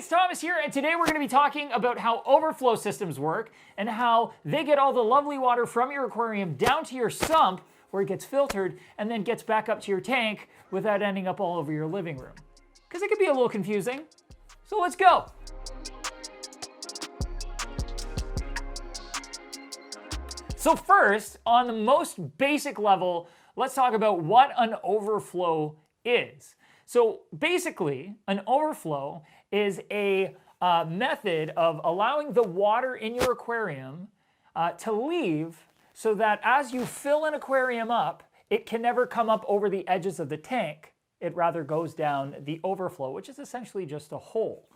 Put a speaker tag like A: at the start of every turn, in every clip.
A: it's Thomas here, and today we're going to be talking about how overflow systems work and how they get all the lovely water from your aquarium down to your sump where it gets filtered and then gets back up to your tank without ending up all over your living room. Because it can be a little confusing. So let's go. So first, on the most basic level, let's talk about what an overflow is. So basically, an overflow is a method of allowing the water in your aquarium to leave so that as you fill an aquarium up, it can never come up over the edges of the tank. It rather goes down the overflow, which is essentially just a hole.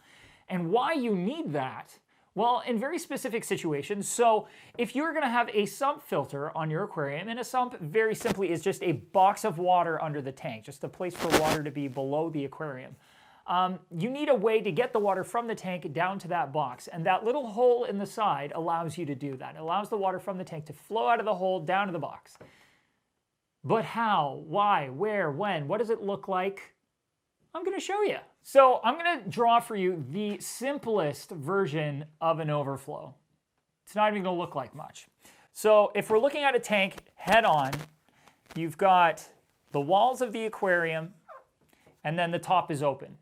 A: And why you need that? Well, in very specific situations. So if you're going to have a sump filter on your aquarium, and a sump very simply is just a box of water under the tank, just a place for water to be below the aquarium. You need a way to get the water from the tank down to that box, and that little hole in the side allows you to do that. It allows the water from the tank to flow out of the hole down to the box. But how, why, where, when, what does it look like? I'm going to show you. So I'm going to draw for you the simplest version of an overflow. It's not even going to look like much. So if we're looking at a tank head on, you've got the walls of the aquarium, and then the top is open.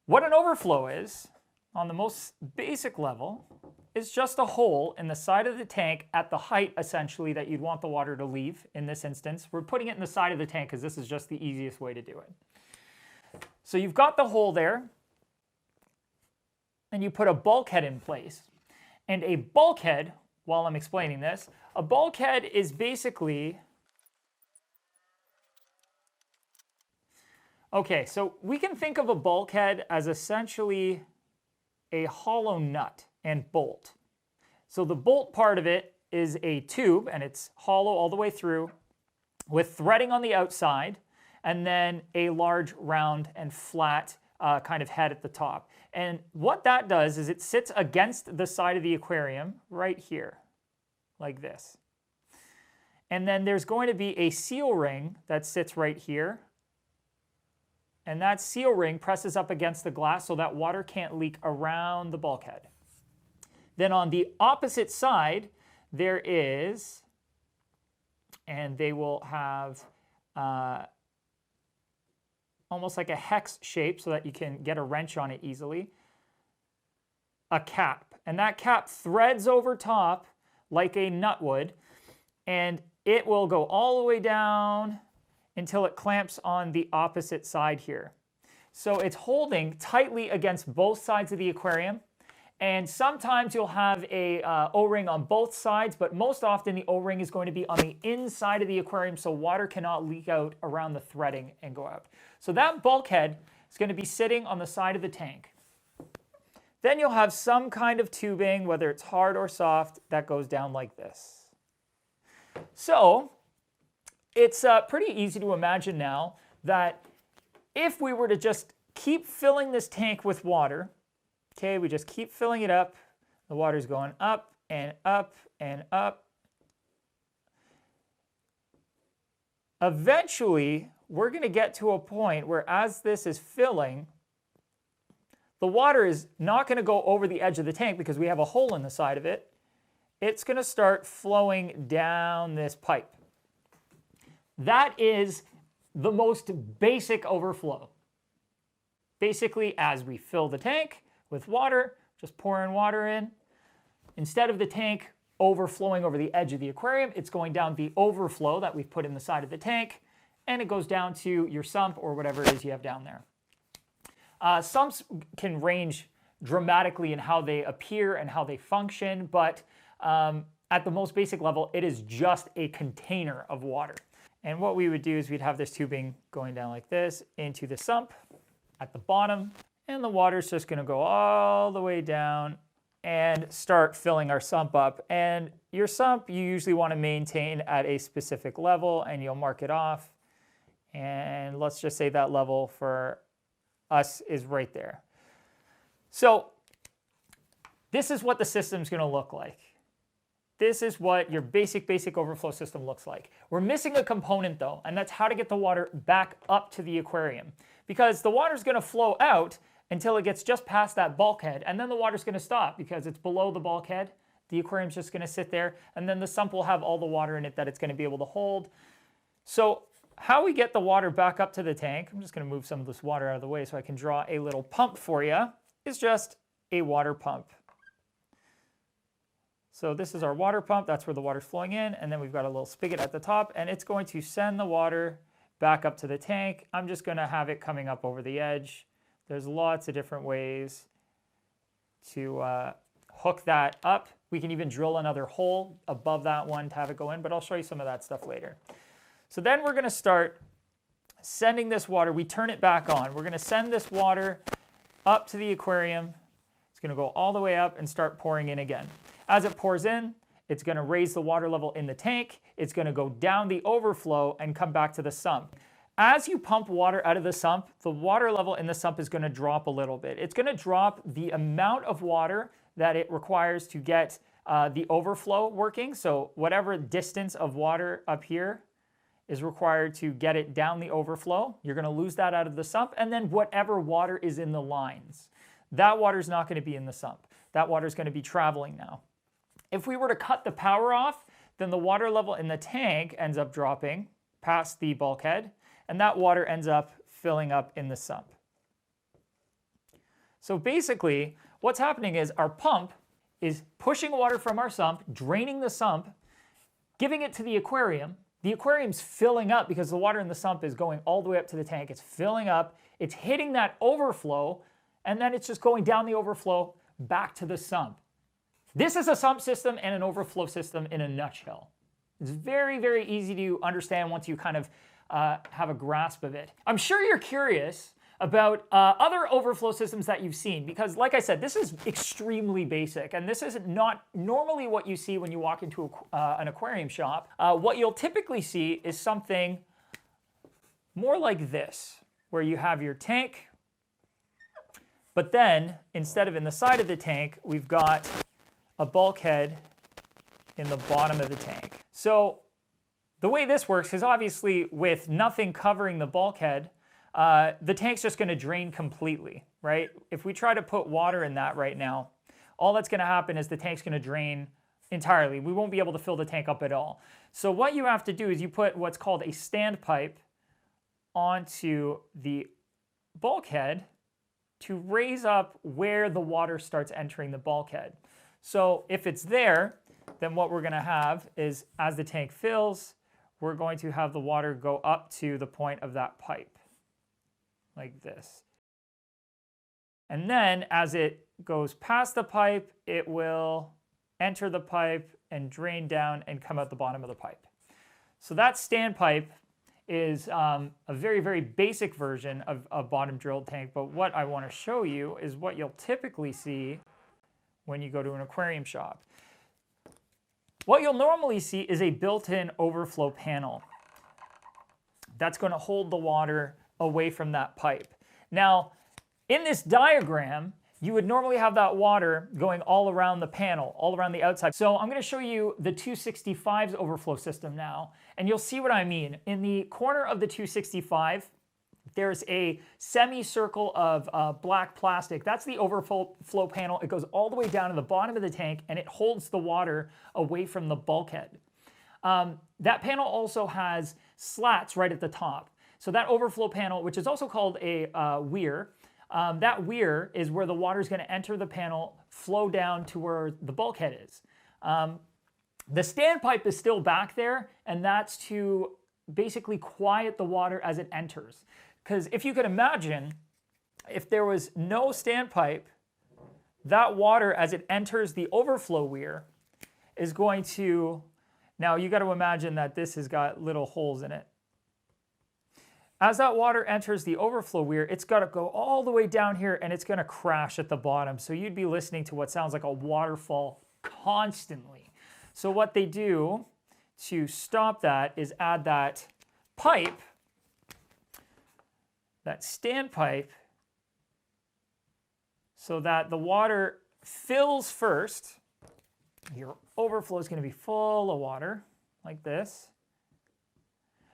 A: What an overflow is, on the most basic level, is just a hole in the side of the tank at the height, essentially, that you'd want the water to leave in this instance. We're putting it in the side of the tank because this is just the easiest way to do it. So you've got the hole there, and you put a bulkhead in place. And a bulkhead, while I'm explaining this, a bulkhead is basically... Okay, so we can think of a bulkhead as essentially a hollow nut and bolt. So the bolt part of it is a tube, and it's hollow all the way through, with threading on the outside, and then a large round and flat kind of head at the top. And what that does is it sits against the side of the aquarium right here, like this. And then there's going to be a seal ring that sits right here. And that seal ring presses up against the glass so that water can't leak around the bulkhead. Then on the opposite side, there is, and they will have almost like a hex shape so that you can get a wrench on it easily, a cap. And that cap threads over top like a nut would, and it will go all the way down until it clamps on the opposite side here. So it's holding tightly against both sides of the aquarium, and sometimes you'll have a O-ring on both sides, but most often the O-ring is going to be on the inside of the aquarium so water cannot leak out around the threading and go out. So that bulkhead is going to be sitting on the side of the tank. Then you'll have some kind of tubing, whether it's hard or soft, that goes down like this. So it's pretty easy to imagine now that if we were to just keep filling this tank with water, okay, we just keep filling it up, the water's going up and up and up. Eventually, we're going to get to a point where as this is filling, the water is not going to go over the edge of the tank because we have a hole in the side of it. It's going to start flowing down this pipe. That is the most basic overflow. Basically, as we fill the tank with water, just pouring water in, instead of the tank overflowing over the edge of the aquarium, it's going down the overflow that we've put in the side of the tank, and it goes down to your sump or whatever it is you have down there. Sumps can range dramatically in how they appear and how they function, but at the most basic level, it is just a container of water. And what we would do is we'd have this tubing going down like this into the sump at the bottom, and the water's just going to go all the way down and start filling our sump up. And your sump you usually want to maintain at a specific level, and you'll mark it off. And let's just say that level for us is right there. So this is what the system's going to look like. This is what your basic overflow system looks like. We're missing a component though, and that's how to get the water back up to the aquarium. Because the water's going to flow out until it gets just past that bulkhead, and then the water's going to stop because it's below the bulkhead. The aquarium's just going to sit there, and then the sump will have all the water in it that it's going to be able to hold. So how we get the water back up to the tank, I'm just going to move some of this water out of the way so I can draw a little pump for you, is just a water pump. So this is our water pump. That's where the water's flowing in, and then we've got a little spigot at the top, and it's going to send the water back up to the tank. I'm just going to have it coming up over the edge. There's lots of different ways to hook that up. We can even drill another hole above that one to have it go in, but I'll show you some of that stuff later. So then we're going to start sending this water. We turn it back on. We're going to send this water up to the aquarium. It's going to go all the way up and start pouring in again. As it pours in, it's going to raise the water level in the tank. It's going to go down the overflow and come back to the sump. As you pump water out of the sump, the water level in the sump is going to drop a little bit. It's going to drop the amount of water that it requires to get the overflow working. So whatever distance of water up here is required to get it down the overflow, you're going to lose that out of the sump. And then whatever water is in the lines, that water is not going to be in the sump. That water is going to be traveling now. If we were to cut the power off, then the water level in the tank ends up dropping past the bulkhead, and that water ends up filling up in the sump. So basically, what's happening is our pump is pushing water from our sump, draining the sump, giving it to the aquarium. The aquarium's filling up because the water in the sump is going all the way up to the tank. It's filling up, it's hitting that overflow, and then it's just going down the overflow back to the sump. This is a sump system and an overflow system in a nutshell. It's very, very easy to understand once you kind of have a grasp of it. I'm sure you're curious about other overflow systems that you've seen because, like I said, this is extremely basic, and this is not normally what you see when you walk into an aquarium shop. What you'll typically see is something more like this, where you have your tank, but then instead of in the side of the tank, we've got a bulkhead in the bottom of the tank. So the way this works is obviously with nothing covering the bulkhead, the tank's just going to drain completely, right? If we try to put water in that right now, all that's going to happen is the tank's going to drain entirely. We won't be able to fill the tank up at all. So what you have to do is you put what's called a standpipe onto the bulkhead to raise up where the water starts entering the bulkhead. So if it's there, then what we're going to have is as the tank fills, we're going to have the water go up to the point of that pipe, like this. And then as it goes past the pipe, it will enter the pipe and drain down and come out the bottom of the pipe. So that standpipe is a very, very basic version of a bottom drilled tank, but what I want to show you is what you'll typically see when you go to an aquarium shop. What you'll normally see is a built-in overflow panel that's going to hold the water away from that pipe. Now, in this diagram, you would normally have that water going all around the panel, all around the outside. So I'm going to show you the 265's overflow system now, and you'll see what I mean. In the corner of the 265, there's a semicircle of black plastic. That's the overflow panel. It goes all the way down to the bottom of the tank, and it holds the water away from the bulkhead. That panel also has slats right at the top. So that overflow panel, which is also called a weir, that weir is where the water is going to enter the panel, flow down to where the bulkhead is. The standpipe is still back there, and that's to basically quiet the water as it enters. Because if you could imagine, if there was no standpipe, that water as it enters the overflow weir is going to, now you got to imagine that this has got little holes in it. As that water enters the overflow weir, it's got to go all the way down here and it's going to crash at the bottom. So you'd be listening to what sounds like a waterfall constantly. So what they do to stop that is add that pipe, that standpipe, so that the water fills first. Your overflow is going to be full of water, like this.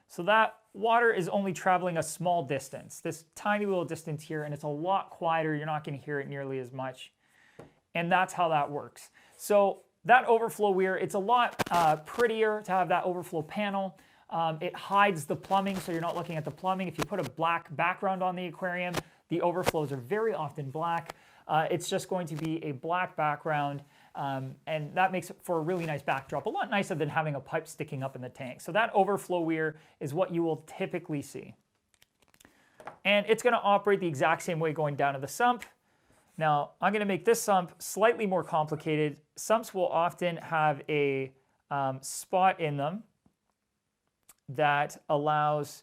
A: So that water is only traveling a small distance, this tiny little distance here, and it's a lot quieter. You're not going to hear it nearly as much. And that's how that works. So that overflow weir, it's a lot prettier to have that overflow panel. It hides the plumbing, so you're not looking at the plumbing. If you put a black background on the aquarium, the overflows are very often black. It's just going to be a black background, and that makes it for a really nice backdrop, a lot nicer than having a pipe sticking up in the tank. So that overflow weir is what you will typically see. And it's going to operate the exact same way going down to the sump. Now, I'm going to make this sump slightly more complicated. Sumps will often have a spot in them that allows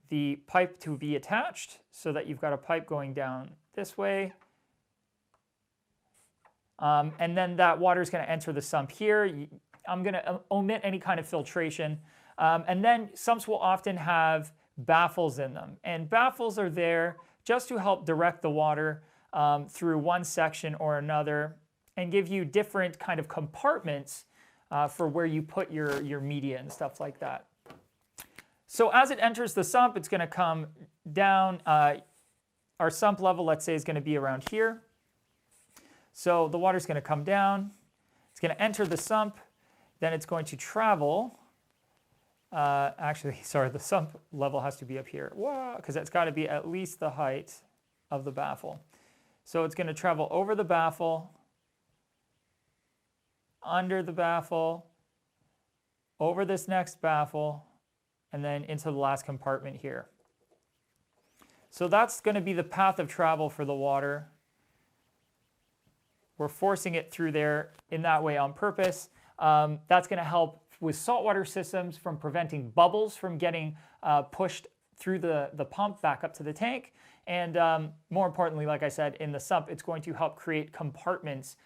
A: the pipe to be attached so that you've got a pipe going down this way. And then that water is going to enter the sump here. I'm going to omit any kind of filtration. And then sumps will often have baffles in them. And baffles are there just to help direct the water through one section or another and give you different kind of compartments for where you put your media and stuff like that. So as it enters the sump, it's going to come down. Our sump level, let's say, is going to be around here. So the water is going to come down. It's going to enter the sump. Then it's going to travel. Actually, sorry, the sump level has to be up here. Whoa, because it's got to be at least the height of the baffle. So it's going to travel over the baffle, under the baffle, over this next baffle, and then into the last compartment here. So that's going to be the path of travel for the water. We're forcing it through there in that way on purpose. That's going to help with saltwater systems from preventing bubbles from getting pushed through the pump back up to the tank. And more importantly, like I said, in the sump, it's going to help create compartments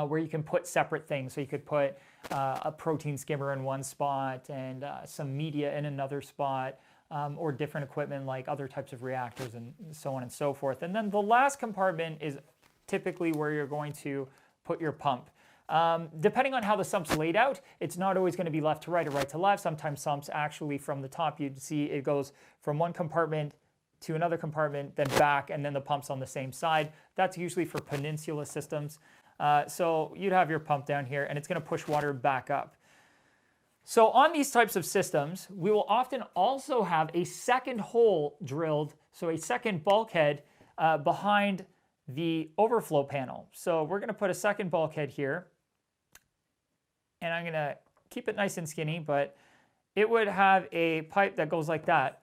A: where you can put separate things. So you could put a protein skimmer in one spot and some media in another spot, or different equipment like other types of reactors and so on and so forth. And then the last compartment is typically where you're going to put your pump. Depending on how the sump's laid out, it's not always going to be left to right or right to left. Sometimes sumps actually from the top, you'd see it goes from one compartment to another compartment, then back, and then the pump's on the same side. That's usually for peninsula systems. So you'd have your pump down here, and it's going to push water back up. So on these types of systems, we will often also have a second hole drilled, so a second bulkhead behind the overflow panel. So we're going to put a second bulkhead here, and I'm going to keep it nice and skinny, but it would have a pipe that goes like that,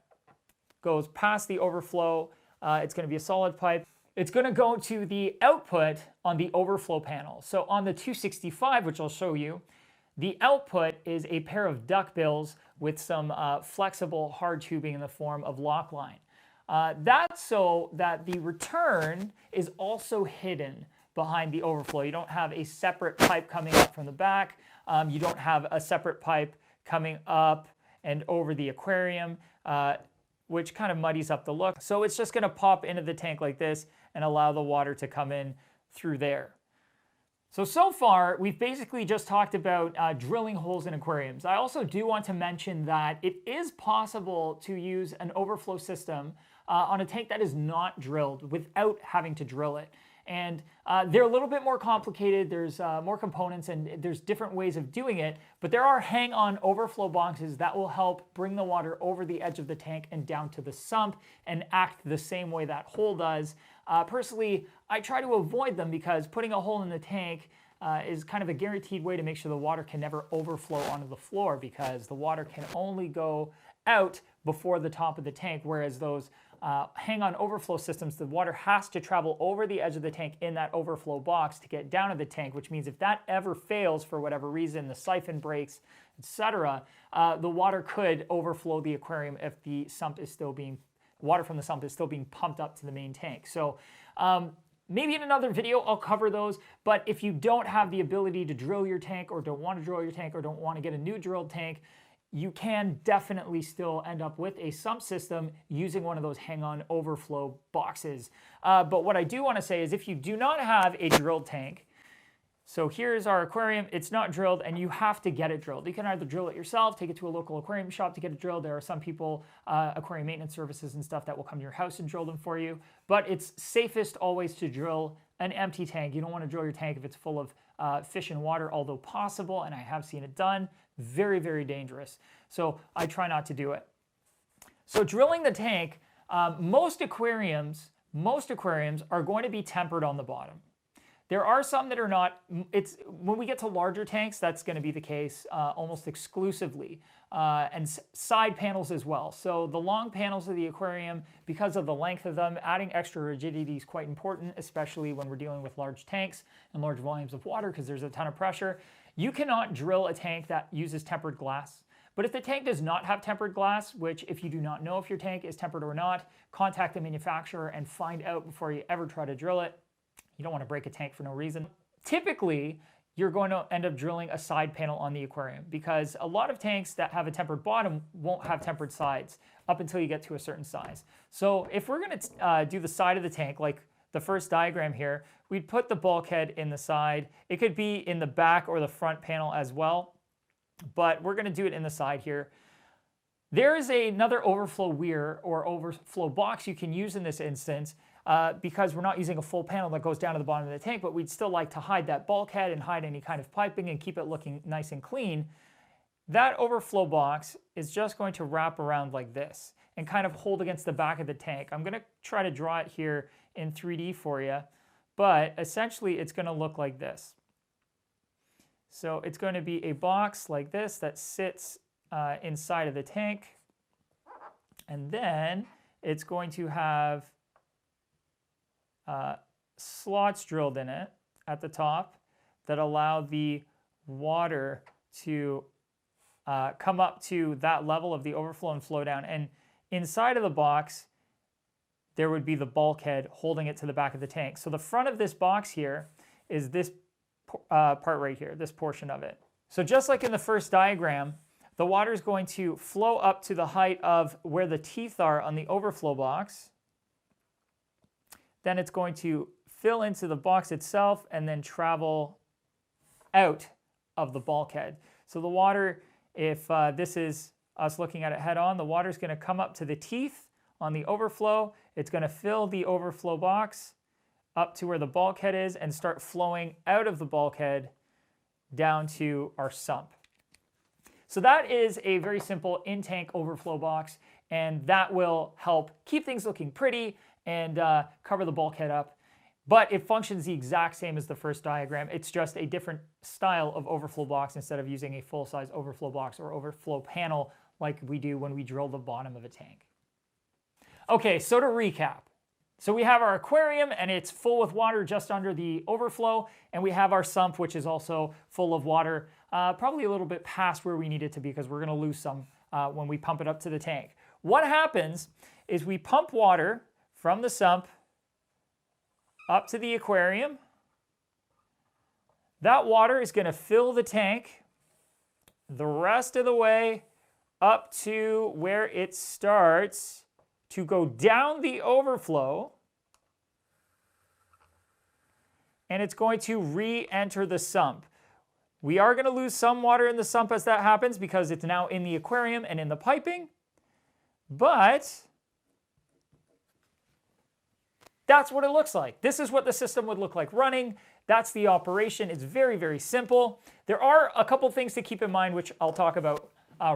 A: goes past the overflow. It's going to be a solid pipe. It's going to go to the output on the overflow panel. So on the 265, which I'll show you, the output is a pair of duckbills with some flexible hard tubing in the form of lock line. That's so that the return is also hidden behind the overflow. You don't have a separate pipe coming up from the back. You don't have a separate pipe coming up and over the aquarium, which kind of muddies up the look. So it's just going to pop into the tank like this and allow the water to come in through there. So far, we've basically just talked about drilling holes in aquariums. I also do want to mention that it is possible to use an overflow system on a tank that is not drilled without having to drill it. And they're a little bit more complicated. There's more components and there's different ways of doing it, but there are hang-on overflow boxes that will help bring the water over the edge of the tank and down to the sump and act the same way that hole does. Personally, I try to avoid them because putting a hole in the tank is kind of a guaranteed way to make sure the water can never overflow onto the floor, because the water can only go out before the top of the tank, whereas those hang-on overflow systems, the water has to travel over the edge of the tank in that overflow box to get down to the tank, which means if that ever fails for whatever reason, the siphon breaks, etc., the water could overflow the aquarium if the sump is still being, water from the sump is still being pumped up to the main tank. So maybe in another video I'll cover those, but if you don't have the ability to drill your tank or don't want to drill your tank or don't want to get a new drilled tank, you can definitely still end up with a sump system using one of those hang-on overflow boxes. But what I do want to say is if you do not have a drilled tank, So here's our aquarium. It's not drilled, and you have to get it drilled. You can either drill it yourself, take it to a local aquarium shop to get it drilled. There are some people, aquarium maintenance services and stuff, that will come to your house and drill them for you. But it's safest always to drill an empty tank. You don't want to drill your tank if it's full of fish and water, although possible, and I have seen it done. Very, very dangerous. So I try not to do it. So drilling the tank, most aquariums are going to be tempered on the bottom. There are some that are not. When we get to larger tanks, that's going to be the case almost exclusively, and side panels as well. So the long panels of the aquarium, because of the length of them, adding extra rigidity is quite important, especially when we're dealing with large tanks and large volumes of water, because there's a ton of pressure. You cannot drill a tank that uses tempered glass. But if the tank does not have tempered glass, which if you do not know if your tank is tempered or not, contact the manufacturer and find out before you ever try to drill it. You don't want to break a tank for no reason. Typically, you're going to end up drilling a side panel on the aquarium because a lot of tanks that have a tempered bottom won't have tempered sides up until you get to a certain size. So if we're going to do the side of the tank, like the first diagram here, we'd put the bulkhead in the side. It could be in the back or the front panel as well, but we're going to do it in the side here. There is another overflow weir or overflow box you can use in this instance because we're not using a full panel that goes down to the bottom of the tank, but we'd still like to hide that bulkhead and hide any kind of piping and keep it looking nice and clean. That overflow box is just going to wrap around like this and kind of hold against the back of the tank. I'm going to try to draw it here in 3D for you, but essentially it's going to look like this. So it's going to be a box like this that sits inside of the tank, and then it's going to have slots drilled in it at the top that allow the water to come up to that level of the overflow and flow down. And inside of the box, there would be the bulkhead holding it to the back of the tank. So the front of this box here is this part right here, this portion of it. So just like in the first diagram, the water is going to flow up to the height of where the teeth are on the overflow box. Then it's going to fill into the box itself and then travel out of the bulkhead. So the water, if this is us looking at it head on, the water is going to come up to the teeth on the overflow. It's going to fill the overflow box up to where the bulkhead is and start flowing out of the bulkhead down to our sump. So that is a very simple in-tank overflow box, and that will help keep things looking pretty and cover the bulkhead up. But it functions the exact same as the first diagram. It's just a different style of overflow box instead of using a full-size overflow box or overflow panel like we do when we drill the bottom of a tank. Okay, so to recap. So we have our aquarium, and it's full with water just under the overflow, and we have our sump, which is also full of water, probably a little bit past where we need it to be because we're going to lose some when we pump it up to the tank. What happens is we pump water from the sump up to the aquarium. That water is going to fill the tank the rest of the way up to where it starts to go down the overflow, and it's going to re-enter the sump. We are going to lose some water in the sump as that happens because it's now in the aquarium and in the piping, but that's what it looks like. This is what the system would look like running. That's the operation. It's very, very simple. There are a couple things to keep in mind, which I'll talk about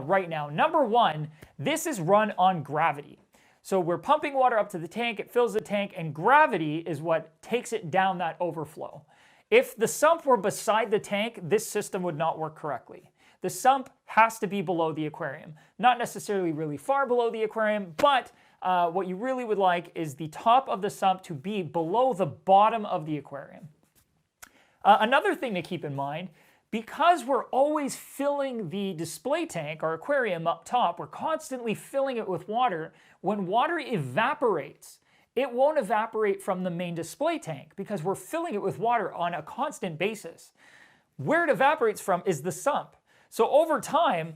A: right now. Number one, this is run on gravity. So we're pumping water up to the tank, it fills the tank, and gravity is what takes it down that overflow. If the sump were beside the tank, this system would not work correctly. The sump has to be below the aquarium. Not necessarily really far below the aquarium, but what you really would like is the top of the sump to be below the bottom of the aquarium. Another thing to keep in mind, because we're always filling the display tank, our aquarium up top, we're constantly filling it with water. When water evaporates, it won't evaporate from the main display tank because we're filling it with water on a constant basis. Where it evaporates from is the sump. So over time,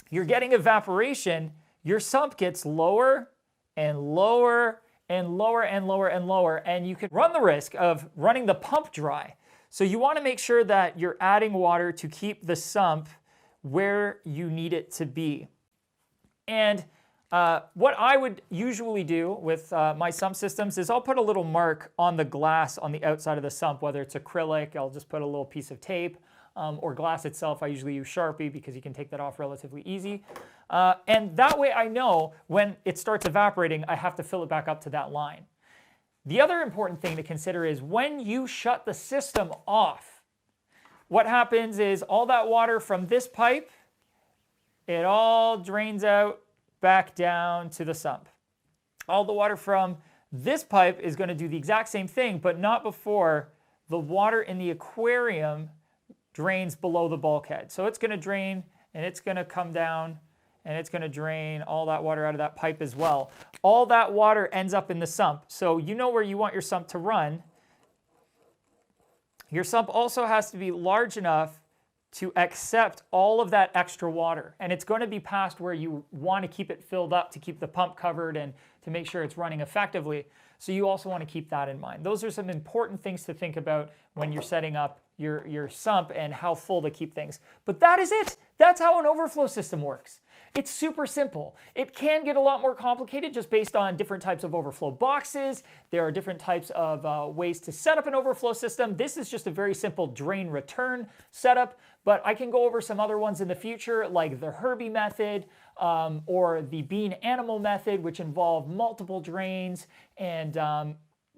A: you're getting evaporation, your sump gets lower and lower and lower and lower and lower, and you could run the risk of running the pump dry. So you want to make sure that you're adding water to keep the sump where you need it to be. And what I would usually do with my sump systems is I'll put a little mark on the glass on the outside of the sump, whether it's acrylic, I'll just put a little piece of tape, or glass itself. I usually use Sharpie because you can take that off relatively easy. And that way I know when it starts evaporating, I have to fill it back up to that line. The other important thing to consider is when you shut the system off, what happens is all that water from this pipe, it all drains out back down to the sump. All the water from this pipe is going to do the exact same thing, but not before the water in the aquarium drains below the bulkhead. So it's going to drain and it's going to come down and it's going to drain all that water out of that pipe as well. All that water ends up in the sump. So you know where you want your sump to run. Your sump also has to be large enough to accept all of that extra water. And it's going to be past where you want to keep it filled up to keep the pump covered and to make sure it's running effectively. So you also want to keep that in mind. Those are some important things to think about when you're setting up your sump and how full to keep things. But that is it. That's how an overflow system works. It's super simple. It can get a lot more complicated just based on different types of overflow boxes. There are different types of ways to set up an overflow system. This is just a very simple drain return setup, but I can go over some other ones in the future, like the Herbie method or the Bean Animal method, which involve multiple drains, and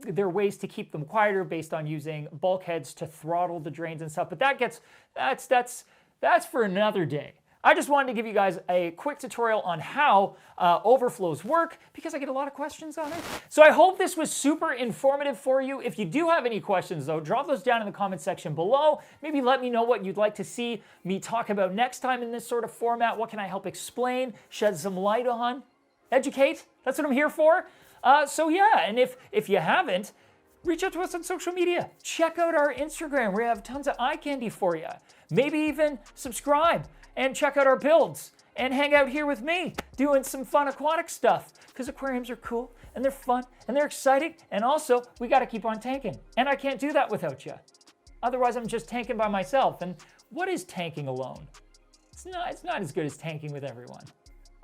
A: there are ways to keep them quieter based on using bulkheads to throttle the drains and stuff. But that's for another day. I just wanted to give you guys a quick tutorial on how overflows work because I get a lot of questions on it. So I hope this was super informative for you. If you do have any questions though, drop those down in the comment section below. Maybe let me know what you'd like to see me talk about next time in this sort of format. What can I help explain, shed some light on, educate? That's what I'm here for. So yeah, and if you haven't, reach out to us on social media. Check out our Instagram. We have tons of eye candy for you. Maybe even subscribe and check out our builds and hang out here with me doing some fun aquatic stuff because aquariums are cool and they're fun and they're exciting, and also we got to keep on tanking, and I can't do that without you. Otherwise I'm just tanking by myself, and what is tanking alone? It's not as good as tanking with everyone.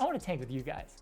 A: I want to tank with you guys.